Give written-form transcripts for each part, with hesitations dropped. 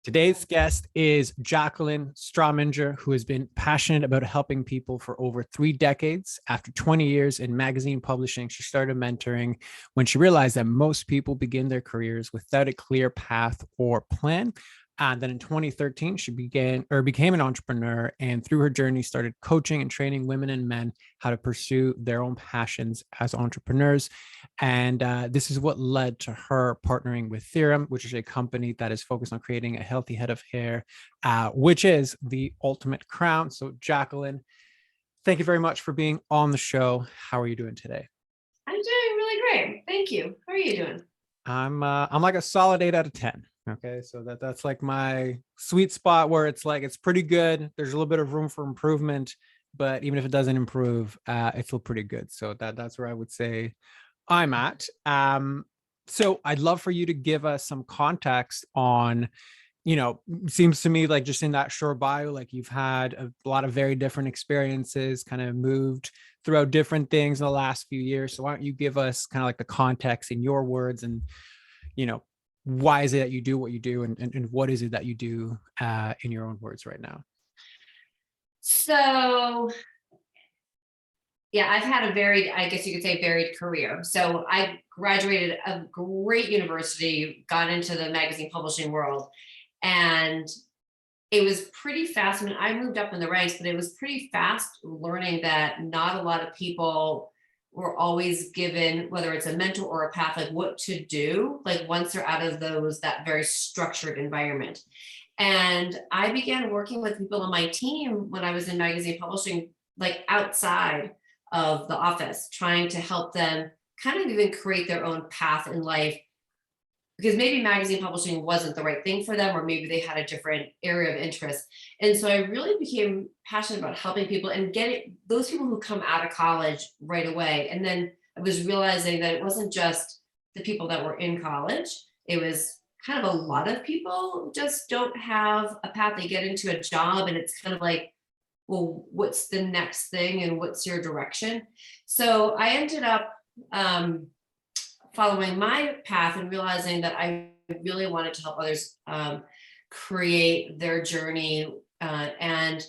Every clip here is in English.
Today's guest is Jaclyn Strawminger, who has been passionate about helping people for over 3 decades. After 20 years in magazine publishing, she started mentoring when she realized that most people begin their careers without a clear path or plan. And then in 2013, she became an entrepreneur, and through her journey, started coaching and training women and men how to pursue their own passions as entrepreneurs. And this is what led to her partnering with Theorem, which is a company that is focused on creating a healthy head of hair, which is the ultimate crown. So, Jaclyn, thank you very much for being on the show. How are you doing today? I'm doing really great. Thank you. How are you doing? I'm like a solid 8 out of 10. Okay, so that's like my sweet spot where it's like it's pretty good. There's a little bit of room for improvement, but even if it doesn't improve, it feels pretty good. So that's where I would say I'm at. So I'd love for you to give us some context on, seems to me like just in that short bio, like you've had a lot of very different experiences, kind of moved throughout different things in the last few years. So why don't you give us kind of like the context in your words and, you know, why is it that you do what you do and what is it that you do in your own words right now? So, yeah, I've had a varied, I guess you could say, varied career. So I graduated a great university, got into the magazine publishing world, and it was pretty fast. I mean, I moved up in the ranks, but it was pretty fast learning that not a lot of people were always given, whether it's a mentor or a path, like what to do, like once they're out of that very structured environment. And I began working with people on my team when I was in magazine publishing, like outside of the office, trying to help them kind of even create their own path in life, because maybe magazine publishing wasn't the right thing for them, or maybe they had a different area of interest. And so I really became passionate about helping people and getting those people who come out of college right away. And then I was realizing that it wasn't just the people that were in college, it was kind of a lot of people just don't have a path. They get into a job and it's kind of like, well, what's the next thing and what's your direction? So I ended up following my path and realizing that I really wanted to help others create their journey. And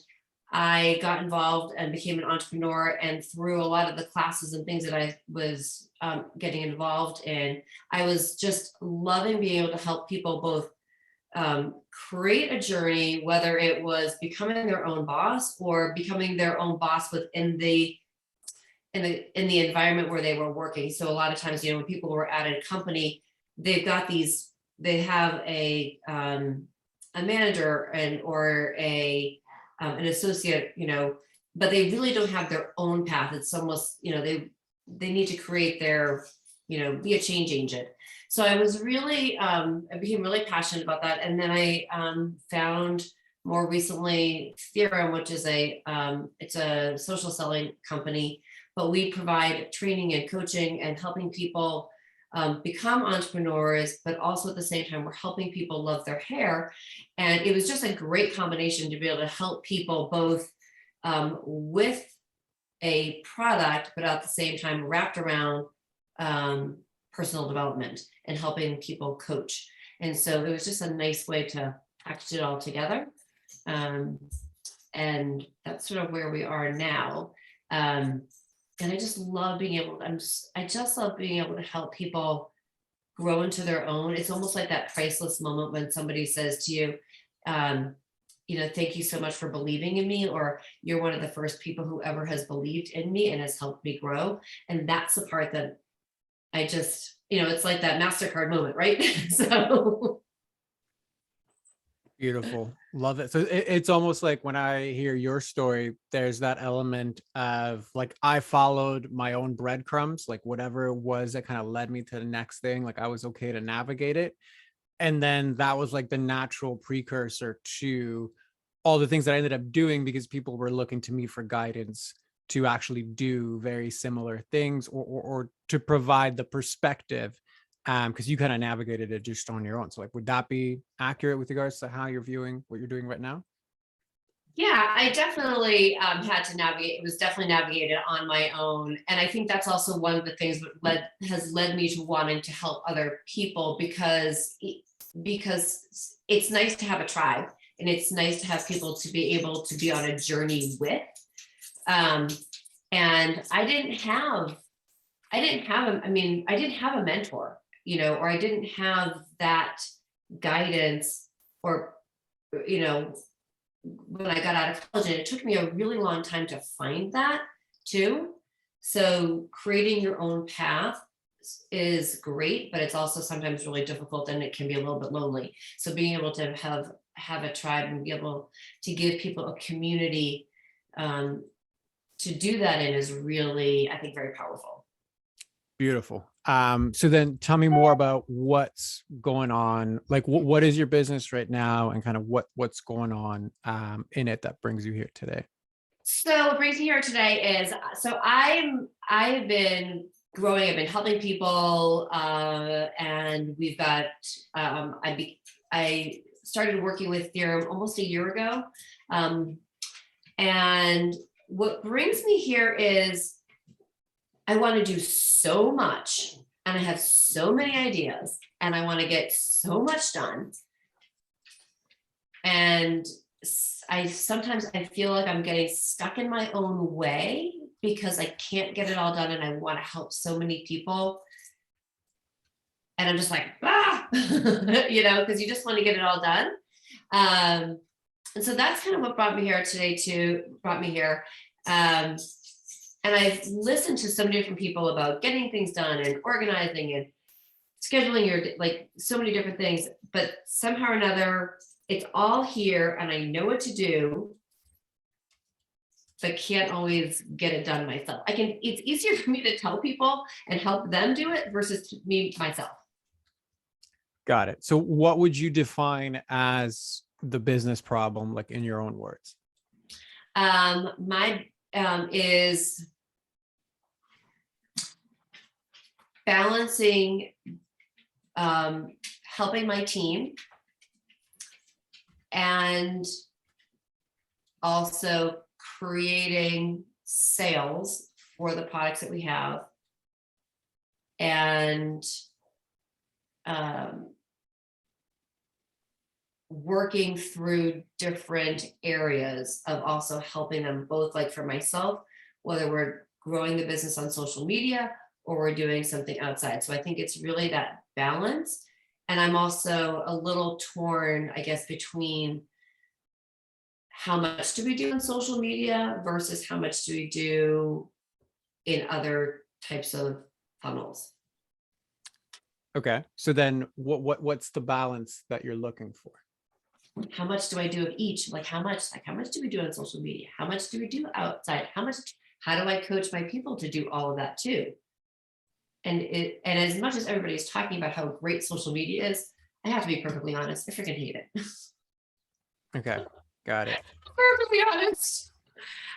I got involved and became an entrepreneur. And through a lot of the classes and things that I was getting involved in, I was just loving being able to help people both create a journey, whether it was becoming their own boss or becoming their own boss within the environment where they were working. So a lot of times, when people were at a company, they have a manager or an associate, but they really don't have their own path. It's almost, they need to create their, be a change agent. So I was really, I became really passionate about that. And then I found more recently Theorem, which is it's a social selling company, but we provide training and coaching and helping people become entrepreneurs, but also at the same time, we're helping people love their hair. And it was just a great combination to be able to help people both with a product, but at the same time wrapped around personal development and helping people coach. And so it was just a nice way to package it all together. And that's sort of where we are now. And I just love being able, I just love being able to help people grow into their own. It's almost like that priceless moment when somebody says to you, thank you so much for believing in me, or you're one of the first people who ever has believed in me and has helped me grow. And that's the part that I just, it's like that MasterCard moment, right? So Beautiful. Love it. So it's almost like when I hear your story, there's that element of like I followed my own breadcrumbs, like whatever it was that kind of led me to the next thing. Like I was okay to navigate it. And then that was like the natural precursor to all the things that I ended up doing because people were looking to me for guidance to actually do very similar things or to provide the perspective because you kind of navigated it just on your own. So like, would that be accurate with regards to how you're viewing what you're doing right now? yeah, I definitely had to navigate. It was definitely navigated on my own. And I think that's also one of the things that has led me to wanting to help other people, because because it's nice to have a tribe, and it's nice to have people to be able to be on a journey with. And I didn't have a mentor, or I didn't have that guidance, or, when I got out of college, and it took me a really long time to find that too. So creating your own path is great, but it's also sometimes really difficult, and it can be a little bit lonely. So being able to have a tribe and be able to give people a community to do that in is really, I think, very powerful. Beautiful. So then tell me more about what's going on. Like what is your business right now, and kind of what's going on in it that brings you here today? So what brings me here today is, I've been growing, I've been helping people, and we've got, I started working with Theorem almost a year ago. And what brings me here is I want to do so much, and I have so many ideas, and I want to get so much done. And sometimes I feel like I'm getting stuck in my own way because I can't get it all done, and I want to help so many people. And I'm just like, because you just want to get it all done. And so that's kind of what brought me here today and I've listened to so many different people about getting things done and organizing and scheduling so many different things, but somehow or another, it's all here and I know what to do, but can't always get it done myself. It's easier for me to tell people and help them do it versus me myself. Got it. So what would you define as the business problem, like in your own words? My is balancing helping my team and also creating sales for the products that we have, and working through different areas of also helping them both, like for myself, whether we're growing the business on social media or we're doing something outside. So I think it's really that balance. And I'm also a little torn, I guess, between how much do we do on social media versus how much do we do in other types of funnels. Okay. So then what's the balance that you're looking for? How much do I do of each? How much do we do on social media? How much do we do outside? How do I coach my people to do all of that too? And as much as everybody's talking about how great social media is, I have to be perfectly honest, I freaking hate it. Okay. Got it. Perfectly honest.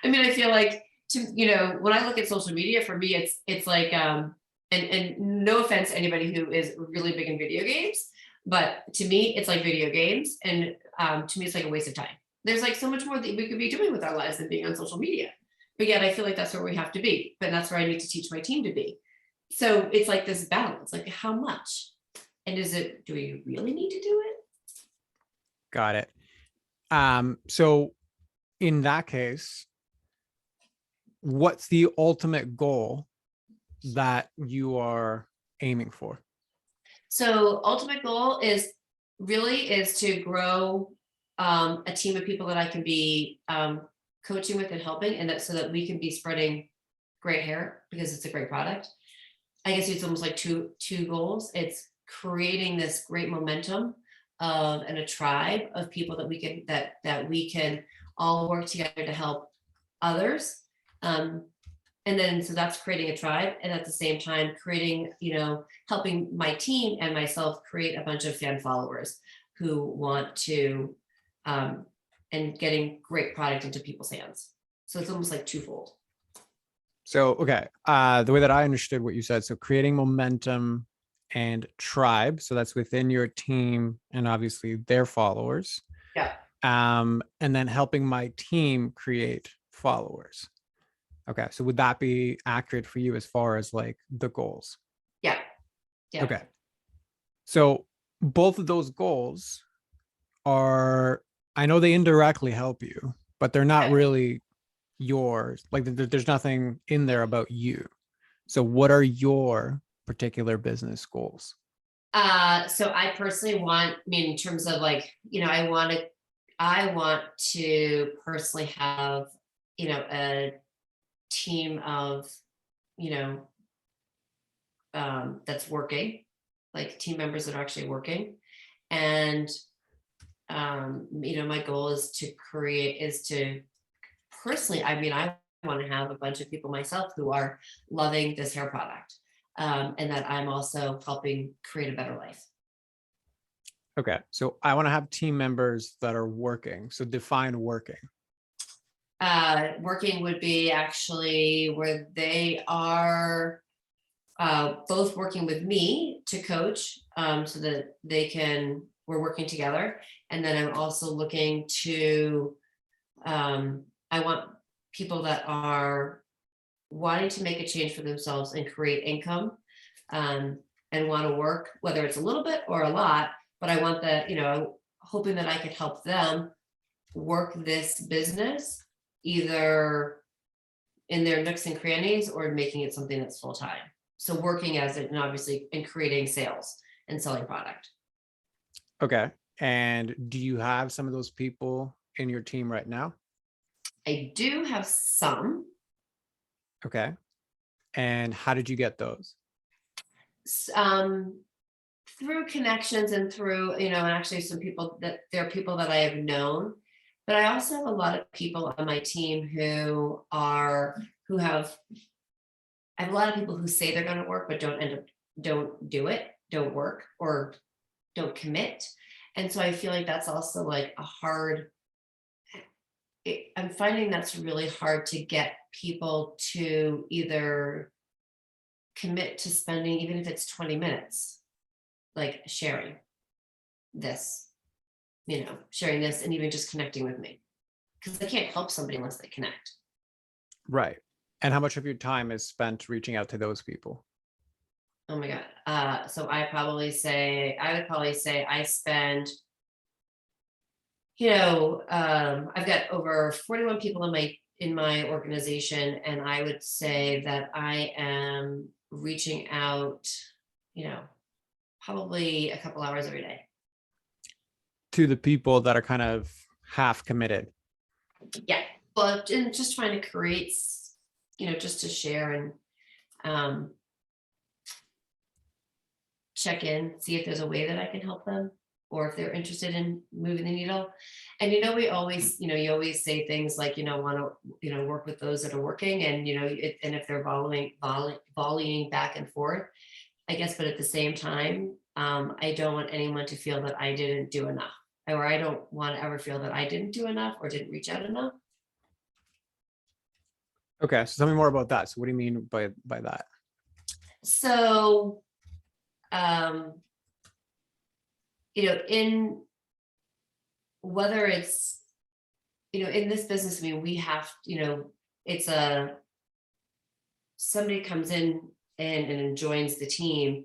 I mean, I feel like when I look at social media, for me, it's like, and no offense to anybody who is really big in video games, but to me, it's like video games. And to me, it's like a waste of time. There's like so much more that we could be doing with our lives than being on social media. But yet I feel like that's where we have to be. But that's where I need to teach my team to be. So it's like this balance, like how much? And do we really need to do it? Got it. So in that case, what's the ultimate goal that you are aiming for? So ultimate goal is to grow a team of people that I can be coaching with and helping, and so that we can be spreading great hair because it's a great product. I guess it's almost like two goals. It's creating this great momentum and a tribe of people that we can all work together to help others. And then, so that's creating a tribe, and at the same time creating, helping my team and myself create a bunch of fan followers who want to, and getting great product into people's hands. So it's almost like twofold. So, okay. The way that I understood what you said, so creating momentum and tribe. So that's within your team and obviously their followers. Yeah. And then helping my team create followers. Okay. So would that be accurate for you as far as like the goals? Yeah. Yeah. Okay. So both of those goals are, I know they indirectly help you, but they're not Okay. really yours. Like there's nothing in there about you. So what are your particular business goals? So I personally want, I mean, in terms of like, I want to personally have, a team of, you know, that's working, like team members that are actually working. And, my goal is to personally, I mean, I want to have a bunch of people myself who are loving this hair product. And that I'm also helping create a better life. Okay. So I want to have team members that are working. So define working. Working would be actually where they are both working with me to coach, so that we're working together. And then I'm also looking to, I want people that are wanting to make a change for themselves and create income, and want to work, whether it's a little bit or a lot, but I want that, hoping that I could help them work this business either in their nooks and crannies or making it something that's full time. So working as it, and obviously in creating sales and selling product. Okay. And do you have some of those people in your team right now? I do have some, Okay. And how did you get those? um, through connections and through, and actually there are people that I have known, but I also have a lot of people on my team who have, I have a lot of people who say they're going to work, but don't do it, don't work, or don't commit. And so I feel like that's also like I'm finding that's really hard to get people to either commit to spending, even if it's 20 minutes, like this, sharing this and even just connecting with me. Because I can't help somebody unless they connect. Right. And how much of your time is spent reaching out to those people? Oh my God. So I would probably say I spend, I've got over 41 people in my organization, and I would say that I am reaching out, probably a couple hours every day. To the people that are kind of half committed. Yeah. But and just trying to create, just to share and check in, see if there's a way that I can help them, or if they're interested in moving the needle. And we always, you always say things like, want to, work with those that are working, and and if they're volleying back and forth, I guess. But at the same time, I don't want anyone to feel that I didn't do enough, or I don't want to ever feel that I didn't do enough or didn't reach out enough. Okay. So tell me more about that. So what do you mean by that? So, um, in whether it's, in this business, I mean, we have, it's somebody comes in and joins the team.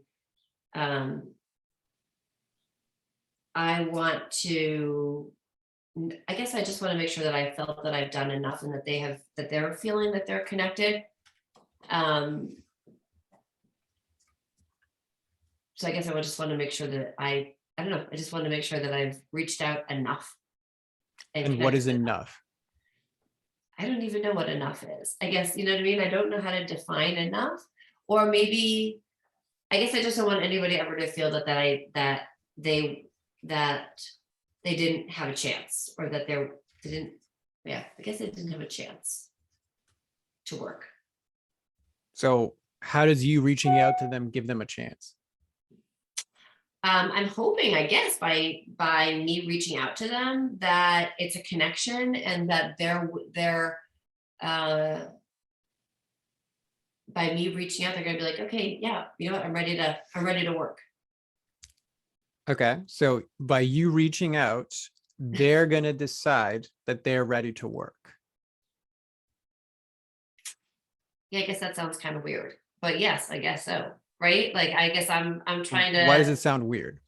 I want to, I guess I just want to make sure that I felt that I've done enough, and that they're feeling that they're connected. So I guess I would just want to make sure that I don't know. I just want to make sure that I've reached out enough And what is connected enough. enough? I don't even know what enough is. I guess, you know what I mean? I don't know how to define enough. Or maybe, I guess I just don't want anybody ever to feel that they didn't have a chance, or that they didn't, yeah, I guess they didn't have a chance to work. So how does you reaching out to them give them a chance? I'm hoping, I guess, by me reaching out to them, that it's a connection, and that they're by me reaching out, they're going to be like, okay, yeah, you know what, I'm ready to work. Okay. So by you reaching out, they're going to decide that they're ready to work. Yeah, I guess that sounds kind of weird, but yes, I guess so. Right? Like, I guess I'm trying Why does to, it sound weird?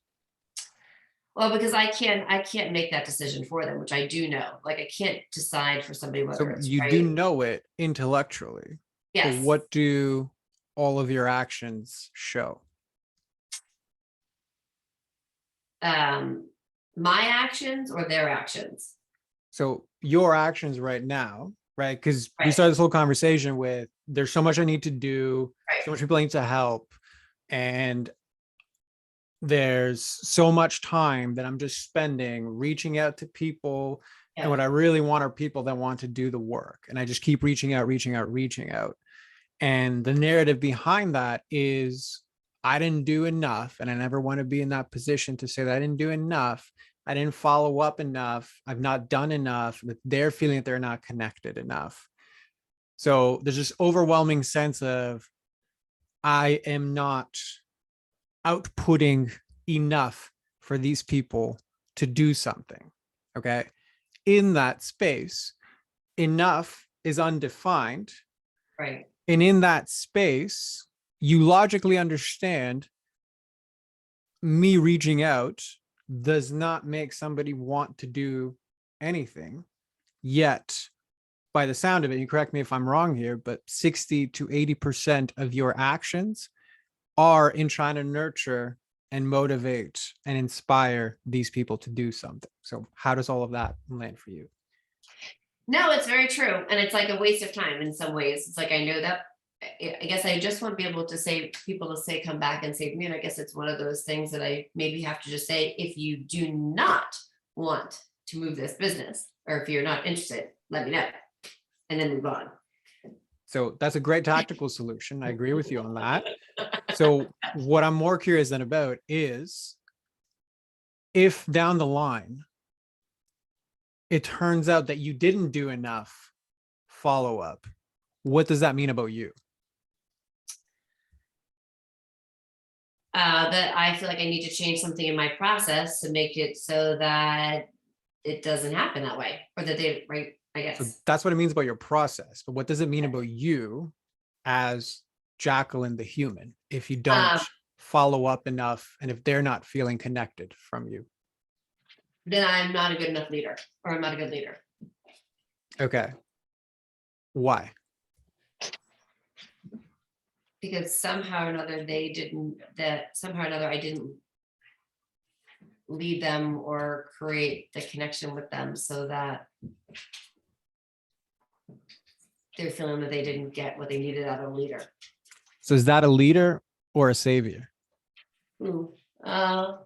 Well, because I can't make that decision for them, which I do know. Like I can't decide for somebody whether So it's you do right. know it intellectually, but Yes. what do all of your actions show? My actions or their actions. So your actions right now, right? Because we Right. started this whole conversation with there's so much I need to do, so Right. much people I need to help, and there's so much time that I'm just spending reaching out to people. And Yeah. what I really want are people that want to do the work. And I just keep reaching out, reaching out, reaching out. And the narrative behind that is I didn't do enough. And I never want to be in that position to say that I didn't do enough. I didn't follow up enough. I've not done enough. That they're feeling that they're not connected enough. So there's this overwhelming sense of I am not outputting enough for these people to do something. Okay. In that space, enough is undefined. Right. And in that space, you logically understand me reaching out does not make somebody want to do anything. Yet, by the sound of it, you correct me if I'm wrong here, but 60 to 80% of your actions are in trying to nurture and motivate and inspire these people to do something. So how does all of that land for you? No, it's very true. And it's like a waste of time in some ways. It's like I know that I guess I just want to be able to say people to say come back and say, I guess it's one of those things that I maybe have to just say, if you do not want to move this business, or if you're not interested, let me know. And then move on. So that's a great tactical solution. I agree with you on that. So what I'm more curious than about is if down the line, it turns out that you didn't do enough follow up, what does that mean about you? That I feel like I need to change something in my process to make it so that it doesn't happen that way, or that they, right, I So guess. that's what it means about your process. But what does it mean about you as Jaclyn the human if you don't Um, follow up enough and if they're not feeling connected from you? then I'm not a good enough leader, or I'm not a good leader. Okay. Why? Because somehow or another I didn't lead them or create the connection with them so that they're feeling that they didn't get what they needed out of a leader. So is that a leader or a savior? Hmm. Uh,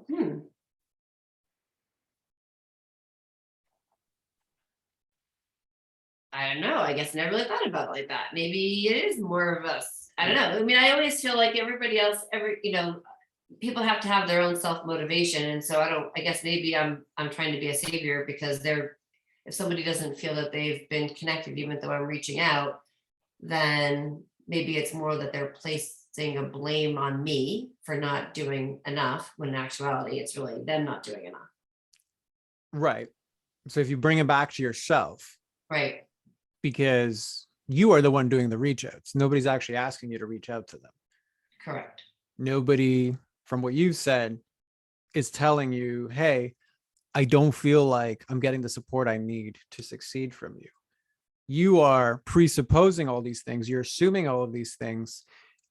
hmm. I don't know. I guess I never really thought about it like that. Maybe it is more of us. I don't know. I mean, I always feel like everybody else, people have to have their own self-motivation. And so I guess maybe I'm trying to be a savior because if somebody doesn't feel that they've been connected, even though I'm reaching out, then maybe it's more that they're placing a blame on me for not doing enough, when in actuality, it's really them not doing enough. Right. So if you bring it back to yourself, Right. because you are the one doing the reach outs, nobody's actually asking you to reach out to them. Correct. Nobody, from what you've said, is telling you, hey, I don't feel like I'm getting the support I need to succeed from you. You are presupposing all these things. You're assuming all of these things.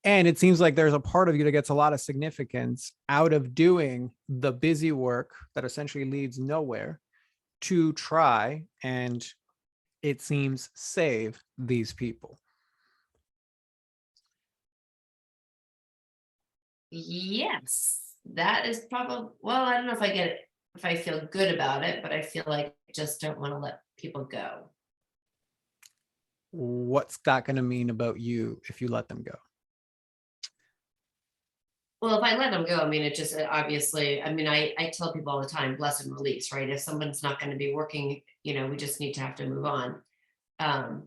And it seems like there's a part of you that gets a lot of significance out of doing the busy work that essentially leads nowhere to try and, it seems, save these people. Yes, that is probably, well, I don't know if I get it, if I feel good about it, but I feel like I just don't want to let people go. What's that going to mean about you if you let them go? Well, if I let them go, I mean, obviously, I mean, I tell people all the time, bless and release, right? If someone's not going to be working, we just need to have to move on. But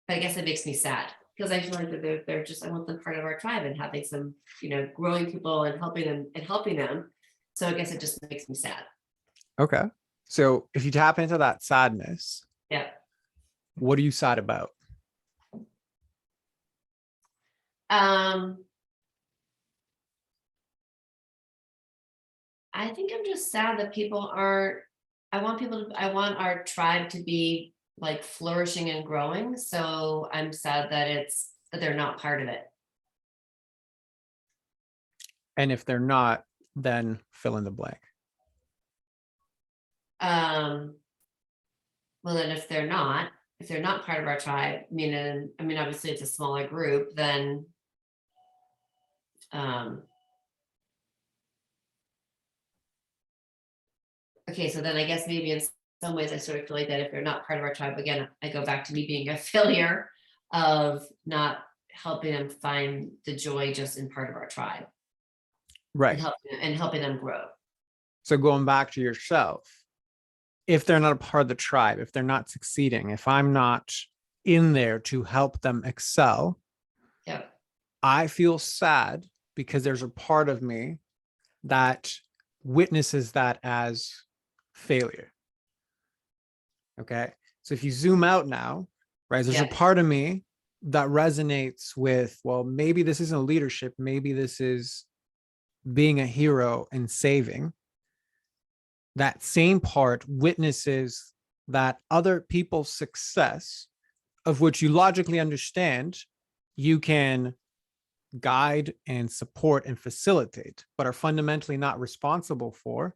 I guess it makes me sad because I feel like that they're just, I want them part of our tribe and having some, growing people and helping them. So I guess it just makes me sad. Okay. So if you tap into that sadness, Yeah. what are you sad about? I think I'm just sad that people aren't, I want our tribe to be like flourishing and growing. So I'm sad that they're not part of it. And if they're not, then fill in the blank. Well, then if they're not part of our tribe, obviously it's a smaller group, then okay, so then I guess maybe in some ways I sort of feel like that if they're not part of our tribe, again, I go back to me being a failure of not helping them find the joy just in part of our tribe. Right. And helping them grow. So going back to yourself, if they're not a part of the tribe, if they're not succeeding, if I'm not in there to help them excel, yeah, I feel sad because there's a part of me that witnesses that as failure. Okay. So if you zoom out now, right, there's a part of me that resonates with, well, maybe this isn't leadership. Maybe this is being a hero and saving. That same part witnesses that other people's success, of which you logically understand, you can guide and support and facilitate, but are fundamentally not responsible for.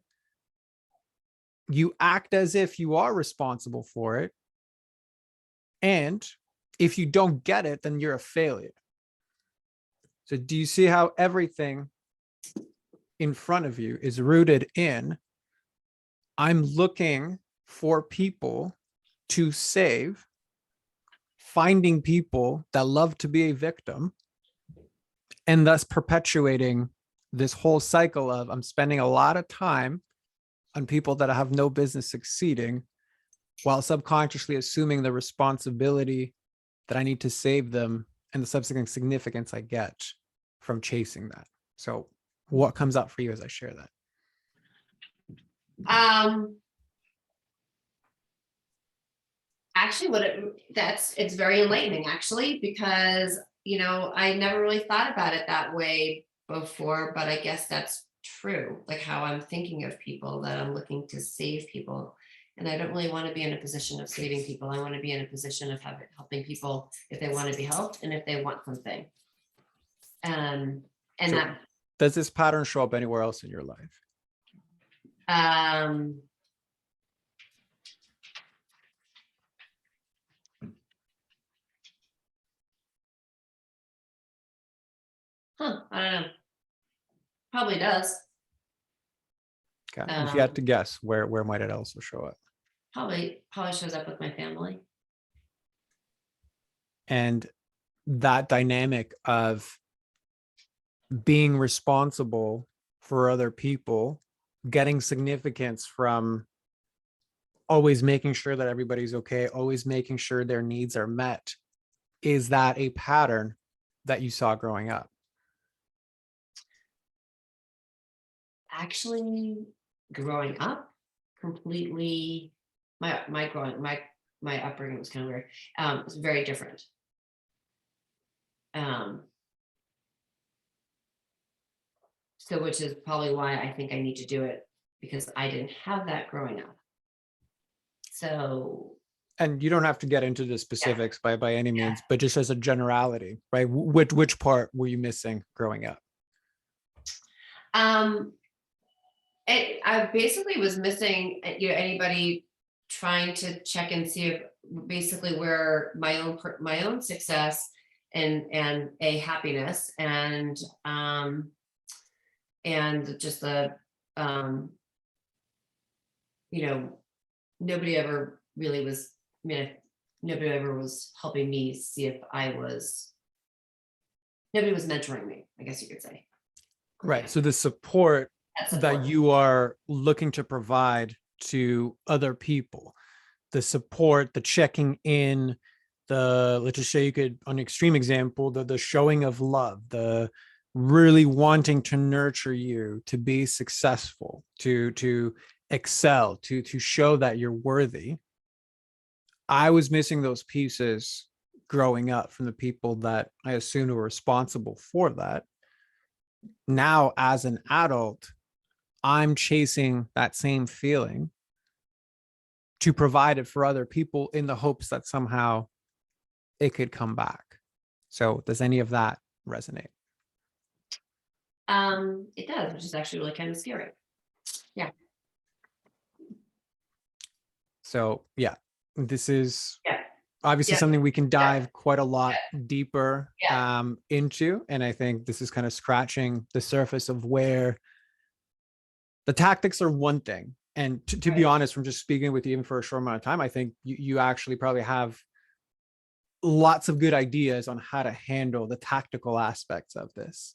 You act as if you are responsible for it. And if you don't get it, then you're a failure. So do you see how everything in front of you is rooted in, I'm looking for people to save, finding people that love to be a victim, and thus perpetuating this whole cycle of I'm spending a lot of time on people that have no business succeeding, while subconsciously assuming the responsibility that I need to save them and the subsequent significance I get from chasing that. So what comes up for you as I share that? Actually, it's very enlightening, actually, because I never really thought about it that way before, but I guess that's true. Like how I'm thinking of people, that I'm looking to save people, and I don't really want to be in a position of saving people. I want to be in a position of helping people if they want to be helped and if they want something. And so that, does this pattern show up anywhere else in your life? I don't know. Probably does. Okay. If you had to guess, where might it also show up? Probably shows up with my family. And that dynamic of being responsible for other people, getting significance from always making sure that everybody's okay, always making sure their needs are met. Is that a pattern that you saw growing up? Actually, growing up, completely, my upbringing was kind of weird. It was very different. So which is probably why I think I need to do it, because I didn't have that growing up. So, and you don't have to get into the specifics by any means, but just as a generality, right? Which part were you missing growing up? I basically was missing, anybody trying to check and see if basically where my own success and a happiness and just the nobody ever really was, nobody ever was helping me see if nobody was mentoring me, I guess you could say. Right. So the support that you are looking to provide to other people, the support, the checking in, let's just say you could, on an extreme example, the showing of love, the really wanting to nurture you to be successful, to excel, to show that you're worthy. I was missing those pieces growing up from the people that I assumed were responsible for that. Now, as an adult, I'm chasing that same feeling to provide it for other people in the hopes that somehow it could come back. So does any of that resonate? It does, which is actually really kind of scary. Yeah. So yeah, this is Yeah. obviously Yeah. something we can dive Yeah. quite a lot deeper Yeah. into. And I think this is kind of scratching the surface of where the tactics are one thing. And to be honest, from just speaking with you even for a short amount of time, I think you actually probably have lots of good ideas on how to handle the tactical aspects of this.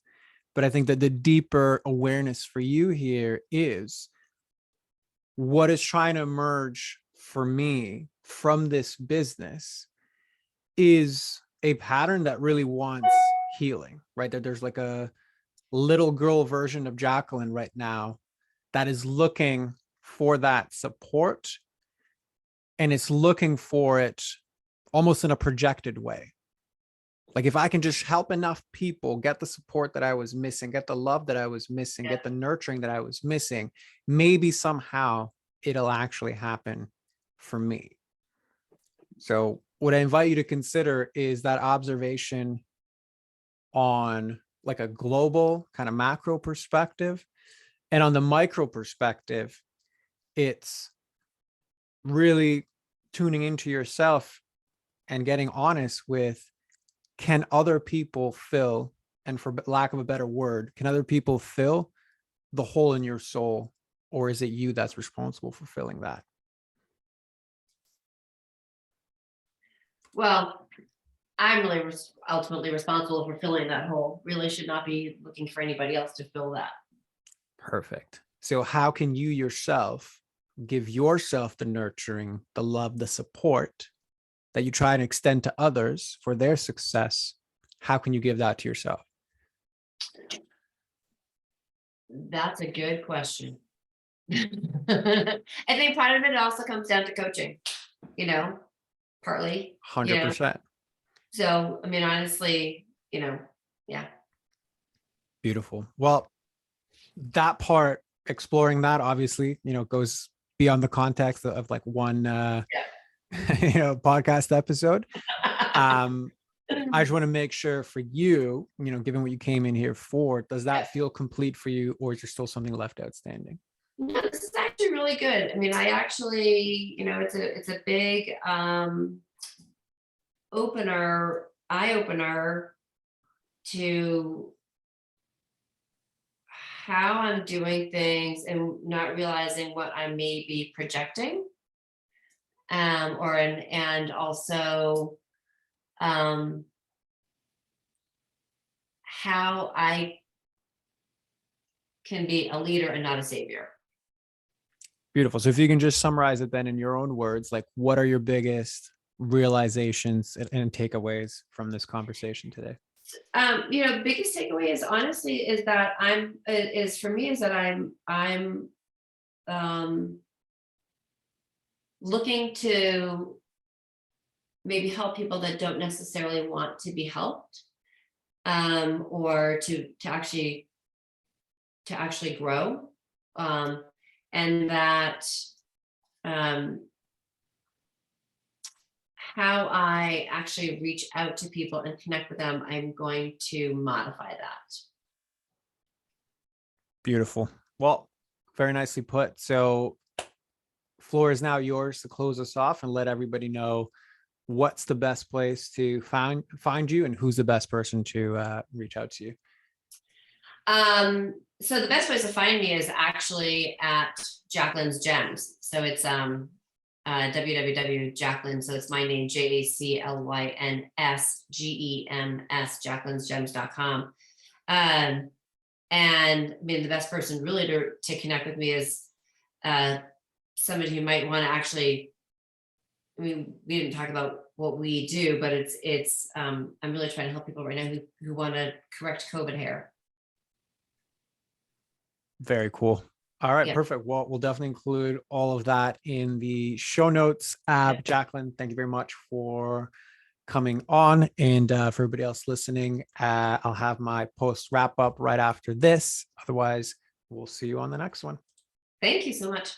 But I think that the deeper awareness for you here is what is trying to emerge for me from this business is a pattern that really wants healing, right? That there's like a little girl version of Jaclyn right now that is looking for that support, and it's looking for it almost in a projected way. Like if I can just help enough people get the support that I was missing, get the love that I was missing, get the nurturing that I was missing, maybe somehow it'll actually happen for me. So what I invite you to consider is that observation on like a global kind of macro perspective. And on the micro perspective, it's really tuning into yourself and getting honest with, can other people fill, and for lack of a better word, can other people fill the hole in your soul, or is it you that's responsible for filling that? Well, I'm really ultimately responsible for filling that hole. Really should not be looking for anybody else to fill that. Perfect. So how can you yourself give yourself the nurturing, the love, the support that you try and extend to others for their success? How can you give that to yourself? That's a good question. I think part of it also comes down to coaching, partly, 100%. So, I mean, honestly, yeah. Beautiful. Well, that part, exploring that obviously, goes beyond the context of like one, podcast episode. I just want to make sure for you, given what you came in here for, does that feel complete for you, or is there still something left outstanding? No, this is actually really good. I mean, I actually, it's a big eye opener to how I'm doing things and not realizing what I may be projecting. And also how I can be a leader and not a savior. Beautiful. So if you can just summarize it then in your own words, like what are your biggest realizations and takeaways from this conversation today? Biggest takeaway is honestly is that I'm looking to maybe help people that don't necessarily want to be helped, or to actually grow, and that how I actually reach out to people and connect with them, I'm going to modify that. Beautiful. Well, very nicely put. So floor is now yours to close us off and let everybody know what's the best place to find you and who's the best person to reach out to you. So the best place to find me is actually at Jaclyn's Gems. So it's www.Jaclyn. So it's my name, JACLYNSGEMS, JaclynsGems.com. And I mean, the best person really to connect with me is somebody who might want to actually, I mean, we didn't talk about what we do, but it's I'm really trying to help people right now who want to correct COVID hair. Very cool. All right, Yeah. perfect. Well, we'll definitely include all of that in the show notes. Jaclyn, thank you very much for coming on. And for everybody else listening, I'll have my post wrap up right after this. Otherwise, we'll see you on the next one. Thank you so much.